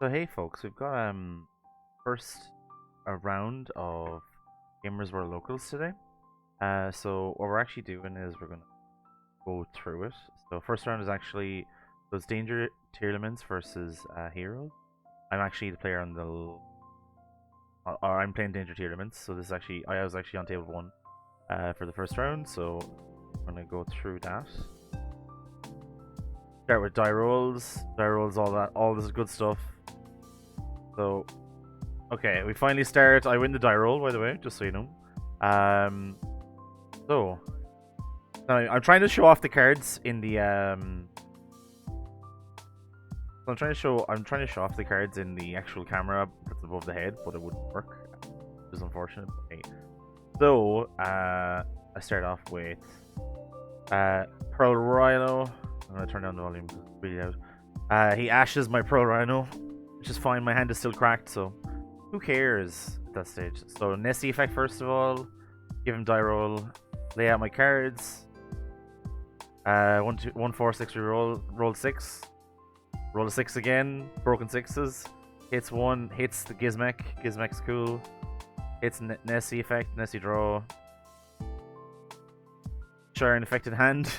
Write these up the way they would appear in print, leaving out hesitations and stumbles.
So hey folks, we've got first a round of Gamers World Locals today. So what we're actually doing is we're gonna go through it. So first round is actually those Danger Tearlaments versus Hero. I'm actually the player on the or I'm playing Danger Tearlaments, so this is actually I was actually on table 1 for the first round, so I'm gonna go through that. Start with die rolls, all this good stuff. So, okay, we finally start. I win the die roll, by the way, just so you know. So now I'm trying to show off the cards in the I'm trying to show off the cards in the actual camera that's above the head, but it wouldn't work, which is unfortunate. Okay. So I start off with Pearl Rhino. I'm gonna turn down the volume because it's really loud. He ashes my Pearl Rhino, which is fine. My hand is still cracked, so who cares at that stage? So Nessie effect first of all. Give him die roll. Lay out my cards. 1, 2, 1, 4, 6 reroll. Roll 6. Roll a 6 again. Broken 6s. Hits 1. Hits the Gizmek. Gizmek's cool. Hits Nessie effect. Nessie draw. Share an affected hand.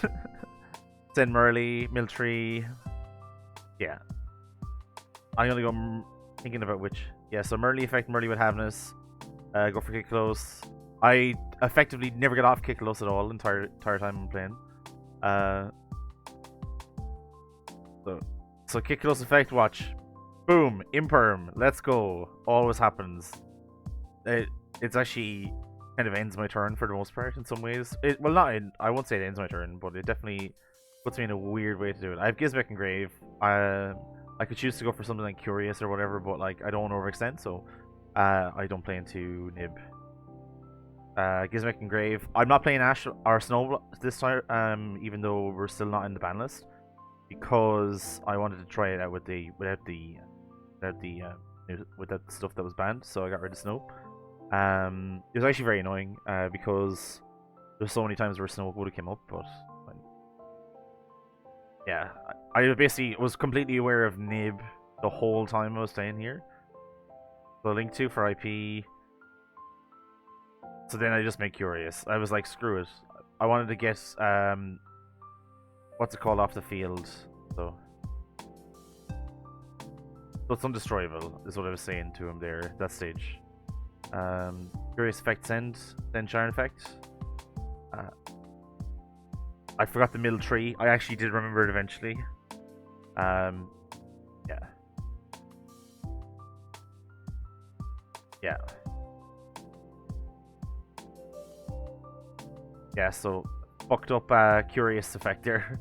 Send Merly. Mill 3. Yeah. I'm gonna go thinking about which. Yeah, so Merly effect. Merly with Havness. Go for kick close. I effectively never get off kick close at all entire time I'm playing. So kick close effect. Watch. Boom. Imperm. Let's go. Always happens. It's actually kind of ends my turn for the most part in some ways. Well, not in, I won't say it ends my turn, but it definitely puts me in a weird way to do it. I have Gizmek Engrave. I could choose to go for something like Curious or whatever, but like I don't want to overextend, so I don't play into Nib. Gizmek Engrave. I'm not playing Ash or Snow this time, even though we're still not in the ban list, because I wanted to try it out with without the stuff that was banned, so I got rid of Snow. It was actually very annoying because there's so many times where Snow would have came up, but yeah, I basically was completely aware of Nib the whole time I was staying here. So link 2 for IP. So then I just made Curious. I was like, screw it. I wanted to get what's it called off the field. So it's undestroyable is what I was saying to him there at that stage. Curious effect send, then Sharon effect. I forgot the middle tree. I actually did remember it eventually. Yeah. Yeah. Yeah, so fucked up Curious effect there.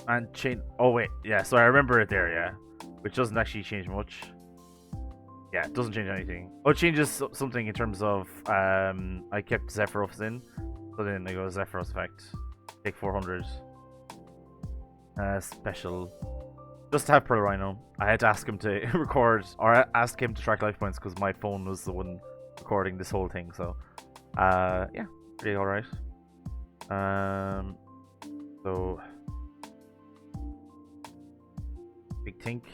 And chain. Oh wait, yeah. So I remember it there, yeah. Which doesn't actually change much. Yeah, it doesn't change anything. Oh, it changes something in terms of I kept Zephyros in, so then I go Zephyros effect. Take 400. Special. Just to have Pearl Rhino. I had to ask him to record, or ask him to track life points because my phone was the one recording this whole thing. So, yeah, pretty alright. So big think.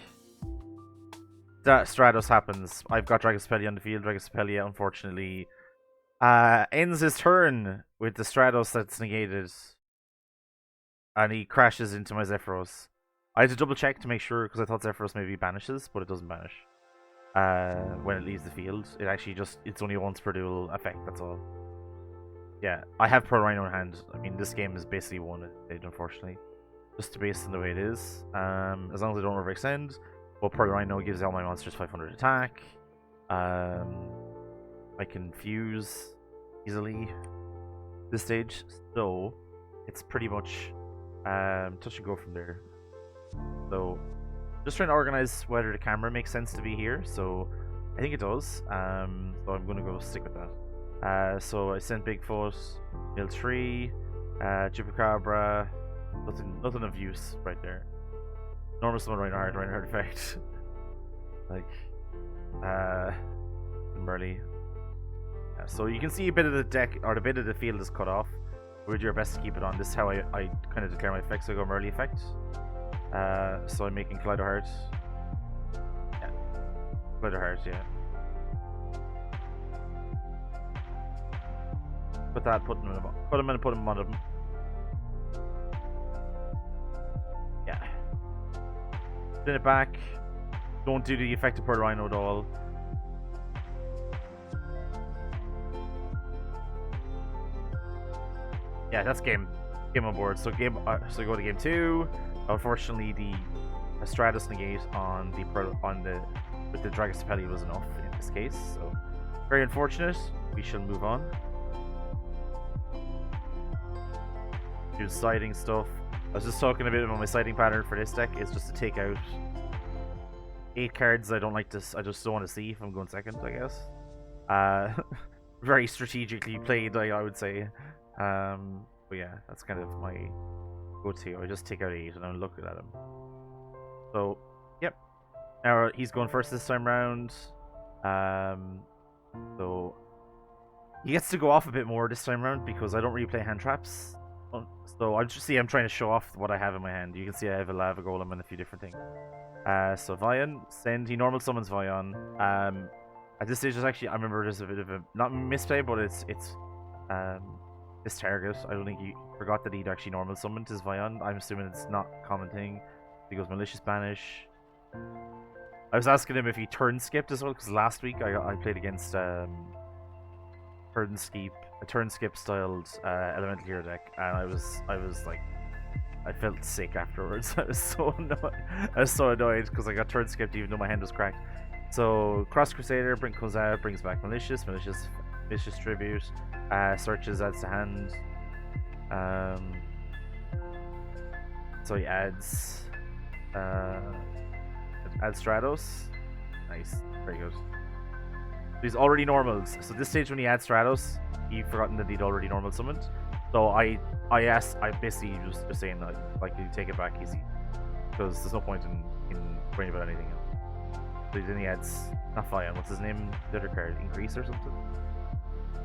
That Stratos happens. I've got Dragospellia on the field. Dragospellia, unfortunately, ends his turn with the Stratos that's negated, and he crashes into my Zephyros. I had to double check to make sure because I thought Zephyros maybe banishes, but it doesn't banish. When it leaves the field, it actually it's only once per duel effect. That's all. Yeah, I have Pearl Rhino in hand. I mean, this game is basically won at stage, unfortunately, just based on the way it is. As long as I don't overextend. Well, Pearl Rhino gives all my monsters 500 attack. I can fuse easily this stage, so it's pretty much touch and go from there. So just trying to organize whether the camera makes sense to be here. So I think it does. So I'm gonna go stick with that. So I sent Bigfoot, Mill 3, Chupacabra. Nothing of use right there. Normal summon Reinhardt effect. Like, Merly. Yeah, so you can see a bit of the deck, or a bit of the field is cut off. We'll do our best to keep it on. This is how I kind of declare my effects. So I go Merly effect. So I'm making Kaleido Heart. Yeah, Kaleido Heart, yeah. Put that, put him in and put him on him. Yeah. Spin it back. Don't do the effective Pearl Rhino at all. Yeah, that's game on board. So so go to game 2. Unfortunately, the Stratus negate on the with the Dragospelli was enough in this case. So very unfortunate. We shall move on. Do siding stuff. I was just talking a bit about my siding pattern for this deck. Is just to take out 8 cards I don't like to. I just don't want to see if I'm going second, I guess. Very strategically played, I would say. But yeah, that's kind of my go-to. I just take out 8 and I'm looking at him. So, yep. Now he's going first this time round. So he gets to go off a bit more this time round because I don't really play hand traps. So I'm trying to show off what I have in my hand. You can see I have a Lava Golem and a few different things. So Vion, send. He normal summons Vion. At this stage, I remember there's a bit of a not misplay, but it's this target. I don't think he forgot that he'd actually normal summoned his Vion. I'm assuming it's not commenting. He goes Malicious Banish. I was asking him if he turn skipped as well because last week I played against a turn skip styled Elemental Hero deck, and I was like, I felt sick afterwards. I was so annoyed because I got turn skipped even though my hand was cracked. So Cross Crusader comes out, brings back Malicious Tribute, searches, adds to hand. So he adds Stratos. Nice, very good. He's already normals. So this stage when he adds Stratos, he'd forgotten that he'd already normal summoned. So I basically was just saying like you take it back easy because there's no point in worrying about anything else. So then he adds not Vion, what's his name? The other card, Increase or something,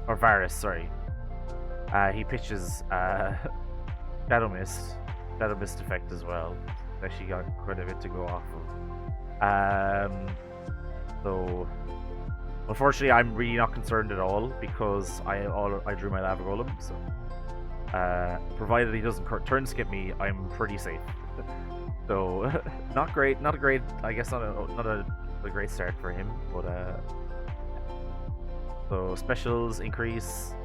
or Varus. Sorry. He pitches Shadow Mist effect as well. Actually got quite a bit to go off of. So unfortunately, I'm really not concerned at all because I drew my Lava Golem. So provided he doesn't turn skip me, I'm pretty safe. So not great. I guess not a great start for him, but so specials increase.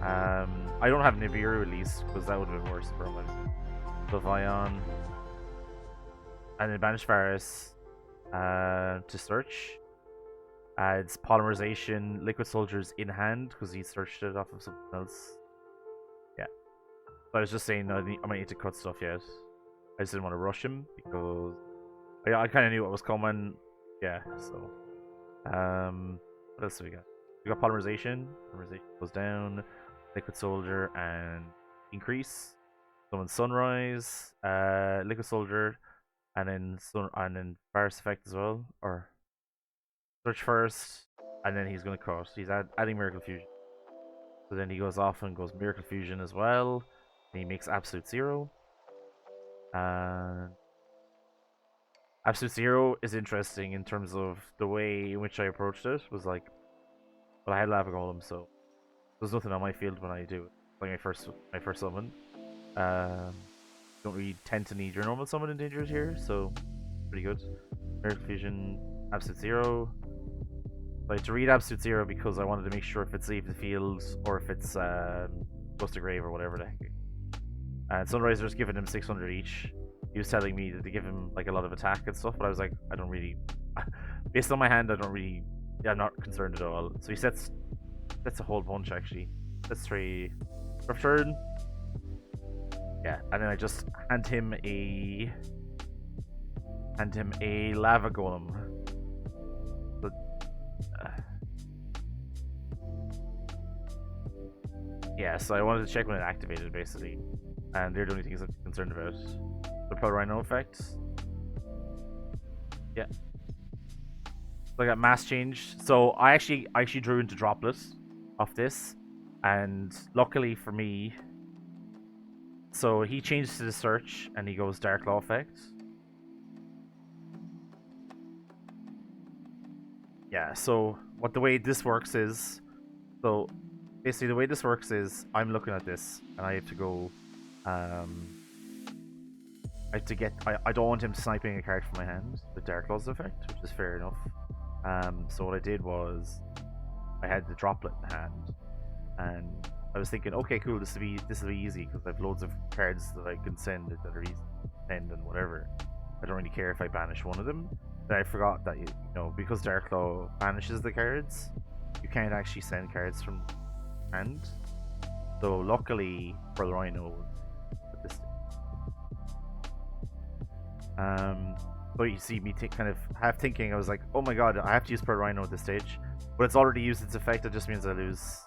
I don't have Nibiru at least because that would have been worse for him. So Vion, and then banish Varus to search. Adds Polymerization, Liquid Soldiers in hand because he searched it off of something else. Yeah. So I was just saying I might need to cut stuff yet. I just didn't want to rush him because I kind of knew what was coming. Yeah, so what else do we got? We got Polymerization. Polymerization goes down. Liquid Soldier and Increase. Summon Sunrise, Liquid Soldier, and then Virus Effect as well. Or search first, and then he's gonna cut. He's adding Miracle Fusion. So then he goes off and goes Miracle Fusion as well. And he makes Absolute Zero. And Absolute Zero is interesting in terms of the way in which I approached it. Was like, well, I had Lava Golem, so there's nothing on my field when I do it. Like my first summon. Don't really tend to need your normal summon endangers here, so pretty good. Miracle Fusion, Absolute Zero. I had to read Absolute Zero because I wanted to make sure if it's leave the field or if it's goes to grave or whatever the heck. And Sunriser's giving him 600 each. He was telling me that they give him like a lot of attack and stuff, but I was like, I don't really. Based on my hand, I'm not concerned at all. So he sets a whole bunch actually. That's 3 per turn. Yeah, and then I just hand him a Lava Golem. But, yeah, so I wanted to check when it activated basically, and they're the only things I'm concerned about. The Pearl Rhino effect. Yeah. So I got mass change. So I actually drew into Droplet off this, and luckily for me, so he changes to the search and he goes Dark Law effect. yeah, so the way this works is, so basically the way this works is I'm looking at this and I have to go, I have to get, I don't want him sniping a card from my hand, the Dark Laws effect, which is fair enough. So what I did was I had the droplet in hand, and I was thinking, okay, cool, this will be easy because I have loads of cards that I can send that are easy to send and whatever. I don't really care if I banish one of them. But I forgot that you know, because Darklaw banishes the cards, you can't actually send cards from hand. So luckily for the Rhino, at this so you see me kind of half thinking, I was like, oh my god, I have to use per Rhino at this stage, but it's already used its effect. That just means I lose.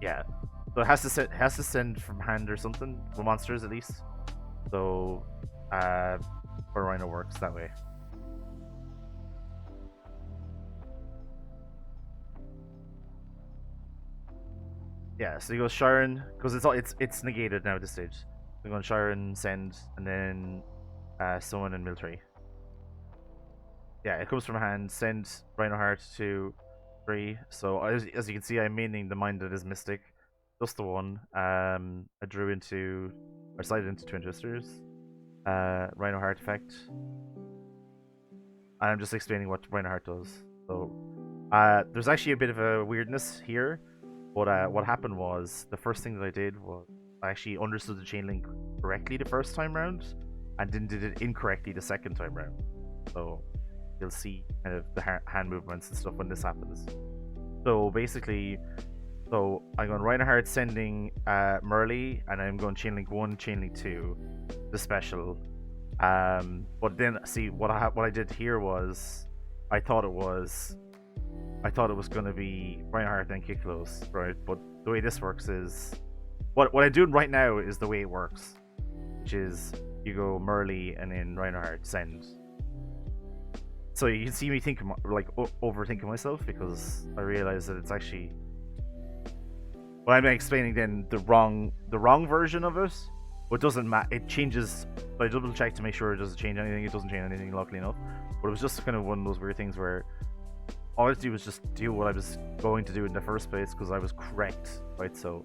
Yeah. So it has to send from hand or something for monsters at least. So per Rhino works that way. Yeah. So you go Sharon because it's negated now at this stage. We're going Sharon, send, and then summon and military. Yeah, it comes from hand. Send Rhino Heart to 3. So as you can see, I'm maining the Minded as Mystic, just the one. I drew into, or slided into Twin Twisters. Rhino Heart effect. And I'm just explaining what Rhino Heart does. So there's actually a bit of a weirdness here. But what happened was, the first thing that I did was I actually understood the chain link correctly the first time round, and then did it incorrectly the second time round. So you'll see kind of the hand movements and stuff when this happens. So basically, so I'm going Rhino Heart sending Merly, and I'm going Chainlink 1, Chainlink 2, the special. But then see what I did here was I thought it was gonna be Rhino Heart then kick close, right? But the way this works is what I'm doing right now is the way it works, which is you go Merly and then Rhino Heart send. So you can see me thinking, like, overthinking myself, because I realize that it's actually, well, I'm explaining then the wrong version of it. But it doesn't matter. It changes. So I double check to make sure it doesn't change anything. It doesn't change anything, luckily enough. But it was just kind of one of those weird things where all I had to do was just do what I was going to do in the first place, because I was correct, right? So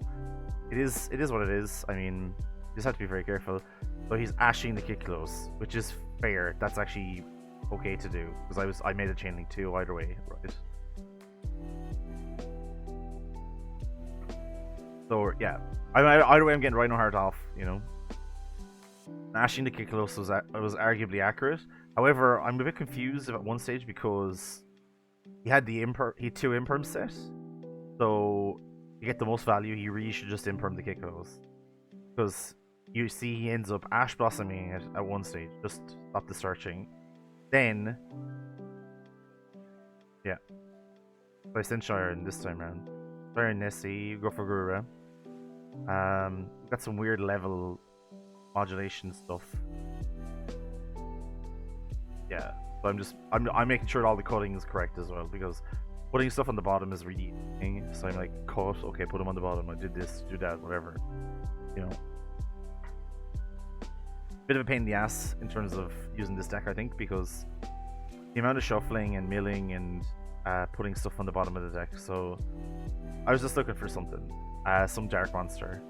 it is what it is. I mean, you just have to be very careful. So he's ashing the kick close, which is fair. That's actually okay to do, because I made a chainlink 2 either way, right? So yeah, either way I'm getting Rhino Heart off, you know. Ashing the kick close was arguably accurate. However, I'm a bit confused at one stage because he had he had 2 imperm set, so to get the most value, he really should just imperm the kick close, because you see he ends up Ash Blossoming it at one stage, just stop the searching. Then, yeah, so I sent Sharon this time around. Sharon, Nessie, go for Gura. Got some weird level modulation stuff. Yeah, so I'm making sure all the cutting is correct as well, because putting stuff on the bottom is really easy. So I'm like, cut, okay, put them on the bottom. I did this, do that, whatever. You know, bit of a pain in the ass in terms of using this deck, I think, because the amount of shuffling and milling and putting stuff on the bottom of the deck. So I was just looking for something, some dark monster.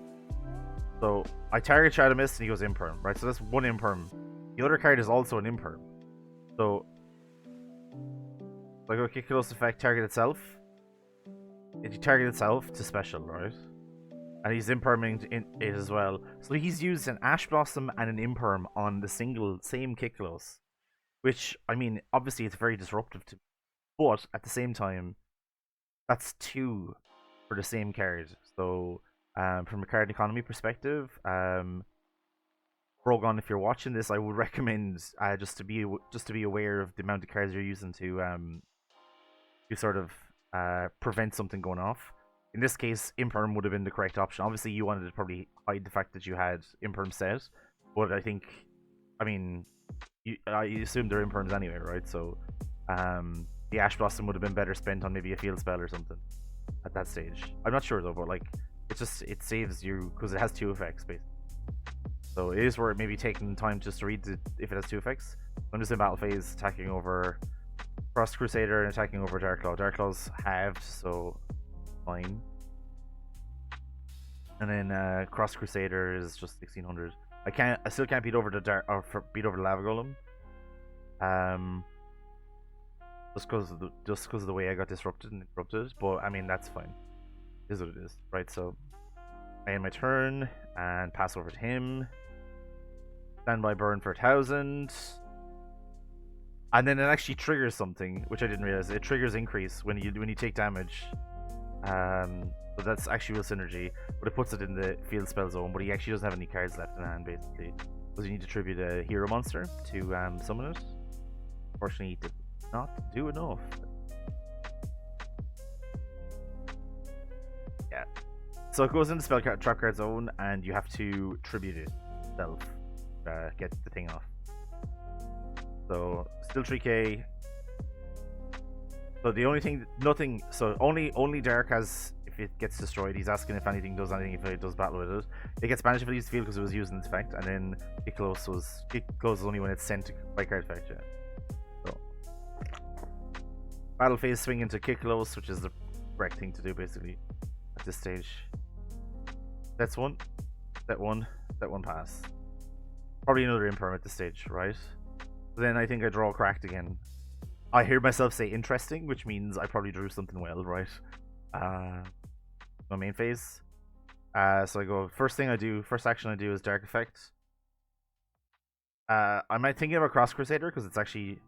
So I target Shadow Mist and he goes imperm, right? So that's one imperm. The other card is also an imperm. So I go kick close effect, target itself. It target itself to special, right? And he's imperming it as well. So he's used an Ash Blossom and an imperm on the same kick close, which, I mean, obviously it's very disruptive to me, but at the same time, that's 2 for the same card. So from a card economy perspective, Brógán, if you're watching this, I would recommend just to be aware of the amount of cards you're using to sort of prevent something going off. In this case, imperm would have been the correct option. Obviously, you wanted to probably hide the fact that you had imperm set, but I think, I mean, I assume they're imperms anyway, right? So the Ash Blossom would have been better spent on maybe a field spell or something at that stage. I'm not sure though, but like, it saves you because it has 2 effects basically. So it is worth maybe taking time just to read if it has 2 effects. I'm just in battle phase, attacking over Cross Crusader and attacking over Darklaw. Darklaw's halved, so fine. And then Cross Crusader is just 1600. I still can't beat over the beat over the Lava Golem. Just because of the way I got disrupted and interrupted. But I mean that's fine. It is what it is, right? So I end my turn and pass over to him. Standby burn for 1000. And then it actually triggers something, which I didn't realize. It triggers increase when you take damage. So that's actually real synergy, but it puts it in the field spell zone. But he actually doesn't have any cards left in hand, basically, because you need to tribute a hero monster to summon it. Unfortunately, he did not do enough. Yeah. So it goes into spell trap card zone, and you have to tribute it yourself. Get the thing off. So still 3k. So the only thing, nothing. So only Derek has. If it gets destroyed, he's asking if anything does anything. If it does battle with it, it gets banished if it leaves the field because it was using its effect. And then kick close only when it's sent by card effect. Yeah. So battle phase swing into kick close, which is the correct thing to do basically at this stage. That's one. That one pass. Probably another imperm at this stage, right? Then I think I draw cracked again. I hear myself say interesting, which means I probably drew something well, right? My main phase. So I go, first action I do is Dark Effect. I might thinking about Cross Crusader because it's actually.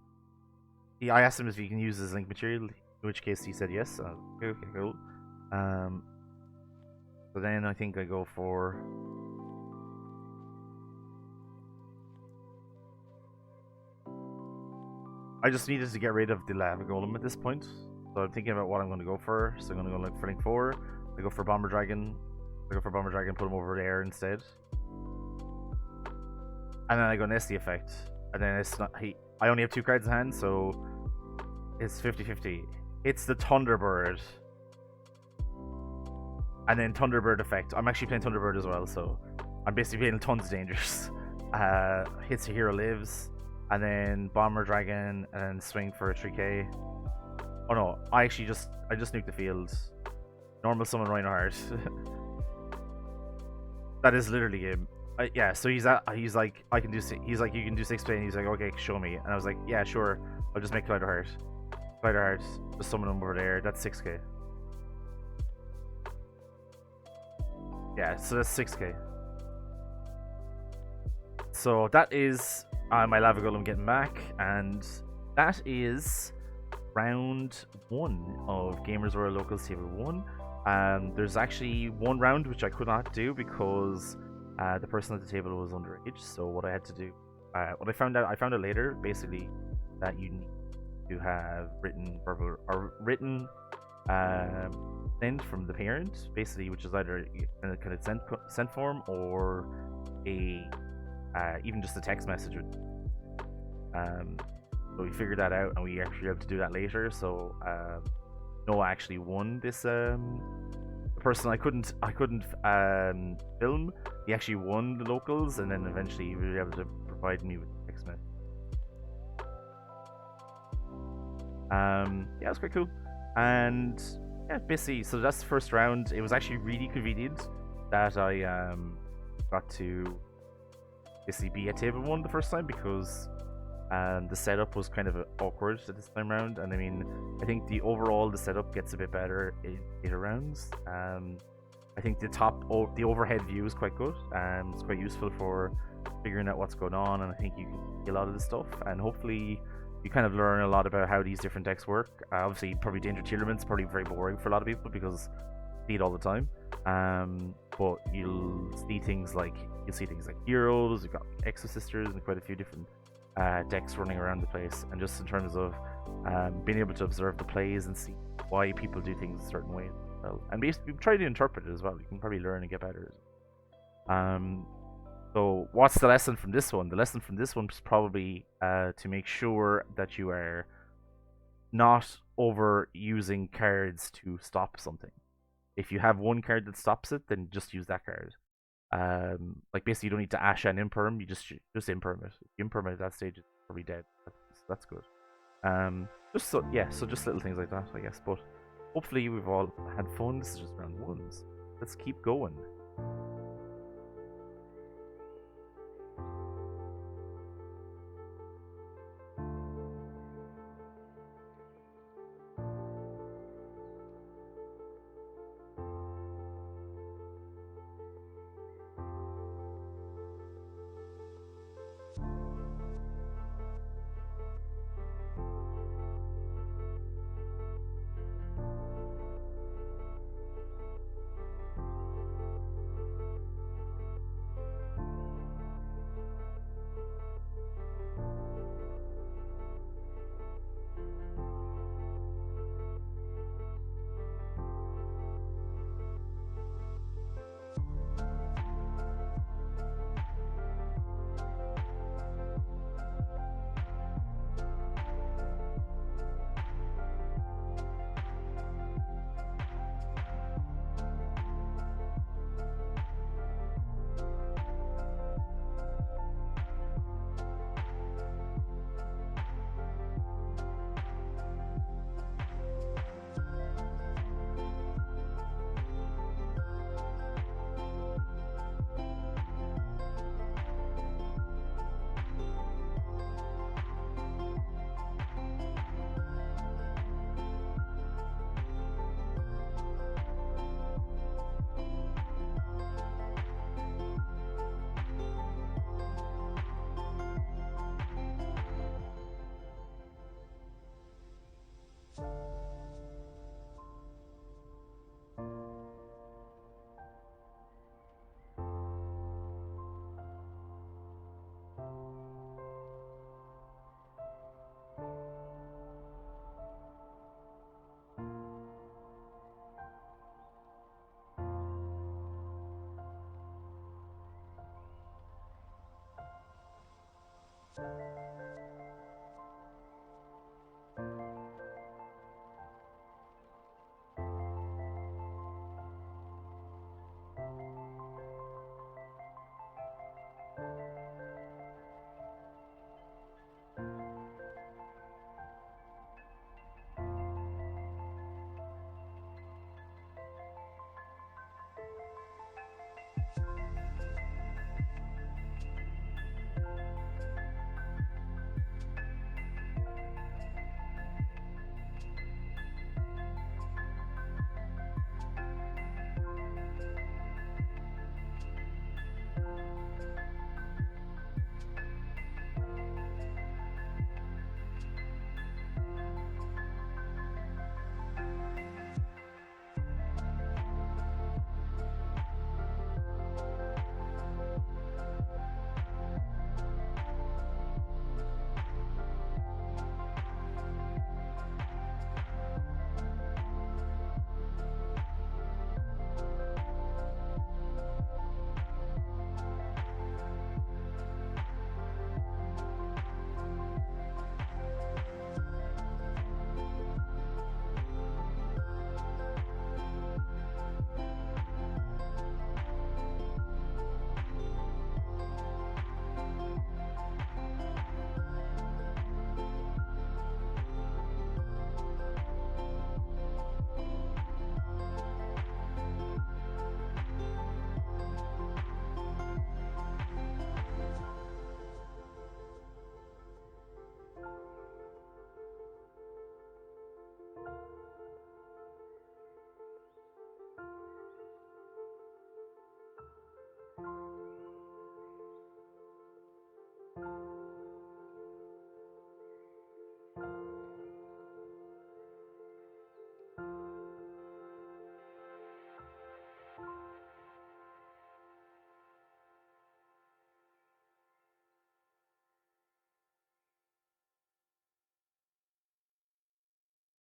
I asked him if he can use his link material, in which case he said yes. Okay, cool. So then I think I go for. I just needed to get rid of the Lava Golem at this point. So I'm thinking about what I'm going to go for. So I'm going to go look for Link 4. I go for Bomber Dragon. Put him over there instead. And then I go Nesty Effect. And then it's not. I only have 2 cards in hand, so it's 50-50. It's the Thunderbird. And then Thunderbird Effect. I'm actually playing Thunderbird as well, so I'm basically playing tons of dangers. Hits a hero lives. And then Bomber Dragon, and then swing for a 3k. Oh no, I just nuked the field. Normal summon Reinhardt. That is literally him. Yeah, so he's like, I can do. He's like, you can do 6 play, and he's like, okay, show me. And I was like, yeah, sure. I'll just make Clydeheart. Just summon him over there. That's 6k. Yeah, so that's 6k. So that is my Lava Golem getting back, and that is round 1 of Gamers World Locals Table 1. There's actually one round which I could not do because the person at the table was underage. So what I had to do, what I found out later, basically, that you need to have written verbal or written consent from the parent, basically, which is either a consent form or a even just a text message. So we figured that out, and we actually were able to do that later. So Noah actually won this. The person I couldn't film, he actually won the locals, and then eventually he was able to provide me with the text message. Yeah, it was quite cool. And yeah, basically, so that's the first round. It was actually really convenient that I got to basically be at table 1 the first time, because the setup was kind of awkward at this time round. And I mean, I think the setup gets a bit better in later rounds. I think the overhead view is quite good, and it's quite useful for figuring out what's going on, and I think you can see a lot of this stuff, and hopefully you kind of learn a lot about how these different decks work. Obviously, probably Danger Tearlaments probably very boring for a lot of people because you see it all the time. But you'll see things like Heroes, you've got Exosisters, and quite a few different decks running around the place. And just in terms of being able to observe the plays and see why people do things a certain way as well, and basically try to interpret it as well. You can probably learn and get better. So what's the lesson from this one? The lesson from this one is probably to make sure that you are not overusing cards to stop something. If you have one card that stops it, then just use that card. Like basically, you don't need to Asha and Imperm. You just Imperm it. If you Imperm it at that stage, it's probably dead. That's good. Just so yeah, so just little things like that, I guess. But hopefully we've all had fun. This is just round ones. Let's keep going.